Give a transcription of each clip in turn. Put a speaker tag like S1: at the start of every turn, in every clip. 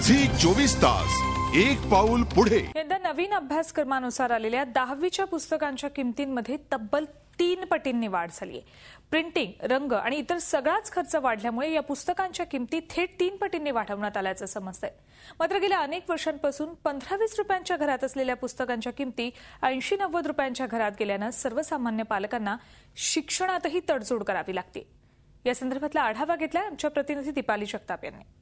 S1: Zee 24 तास एक पाऊल पुढे।
S2: यंदा नवीन अभ्यासक्रमानुसार आलेल्या 10वीच्या पुस्तकांच्या किमतींमध्ये तब्बल 3 पटींनी वाढ झाली आहे। प्रिंटिंग, रंग आणि इतर सगळाच खर्च वाढल्यामुळे या पुस्तकांच्या किमती थेट 3 पटींनी वाढवण्यात आल्याचं समजतंय। मात्र गेल्या अनेक वर्षांपासून 15-20 रुपयांच्या घरात असलेल्या पुस्तकांच्या किमती 80-90 रुपयांच्या घरात गेल्यानं सर्वसामान्य पालकांना शिक्षणातही तडजोड करावी लागते। या संदर्भातला आढावा घेतलाय आमच्या प्रतिनिधी दीपाली जगताप यांनी।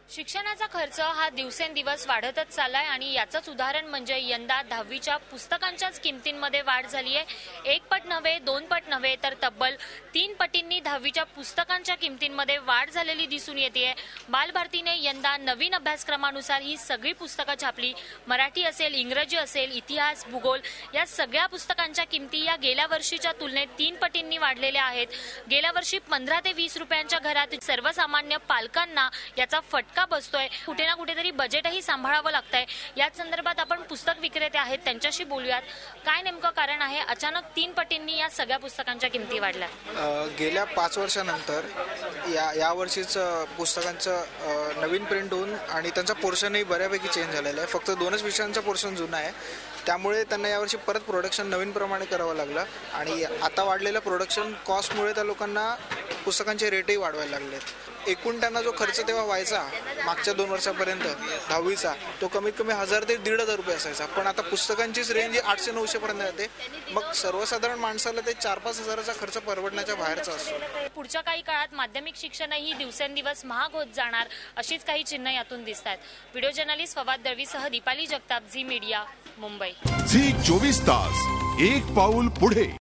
S3: शिक्षणाचा खर्च हा दिवसेंदिवस वाढतच चाललाय आणि याचंच उदाहरण म्हणजे यंदा 10वीच्या पुस्तकांच्याच किमतींमध्ये वाढ झाली आहे। 1 पट नव्हे, 2 पट नव्हे तर तब्बल 3 पटींनी 10वीच्या पुस्तकांच्या किमतींमध्ये वाढ झालेली दिसून येते। बालभारतीने यंदा नवीन अभ्यासक्रमानुसार ही सगळी पुस्तकं छापली। मराठी असेल, इंग्रजी असेल, इतिहास, भूगोल या सगळ्या पुस्तकांच्या किमती या गेल्या वर्षीच्या तुलनेत 3 पटींनी वाढलेल्या आहेत। गेल्या वर्षी 15 ते 20 रुपयांच्या घरात सर्वसामान्य पालकांना याचा फटका बसतोय। कुठे ना कुठेतरी बजेटही सांभाळावं लागतंय। याच संदर्भात आपण पुस्तक विक्रेते आहेत त्यांच्याशी बोलूयात। काय नेमकं कारण आहे अचानक 3 पटींनी या सगळ्या पुस्तकांच्या किमती वाढल्या?
S4: गेल्या 5 वर्षानंतर या वर्षीच पुस्तकांचं नवीन प्रिंट होऊन आणि त्यांचा पोर्शनही बऱ्यापैकी चेंज झालेला आहे। फक्त 2च विषयांचा पोर्शन जुना आहे, त्यामुळे त्यांना यावर्षी परत प्रोडक्शन नवीन प्रमाणे करावं लागलं आणि आता वाढलेल्या प्रोडक्शन कॉस्टमुळे त्या लोकांना पुस्तकांचे रेटही वाढवायला लागलेत। एकूण त्यांना जो खर्च तेव्हा व्हायचा मागच्या 2 वर्षापर्यंत 10वीचा तो कमीत कमी 1000 ते 1500 रुपये असायचा, पण आता पुस्तकांचीच रेंज 800-900 पर्यंत जाते। मग सर्वसाधारण माणसाला ते 4-5 हजाराचा खर्च परवडण्याच्या बाहेरचा असतो।
S3: पुढच्या काही काळात माध्यमिक शिक्षणही दिवसेंदिवस महाग होत जाणार अशीच काही चिन्ह यातून दिसतात। व्हिडिओ जर्नलिस्ट फवाद दळवीसह Deepali Jagtap, Zee media, Mumbai.
S1: Zee 24 तास एक पाऊल पुढे।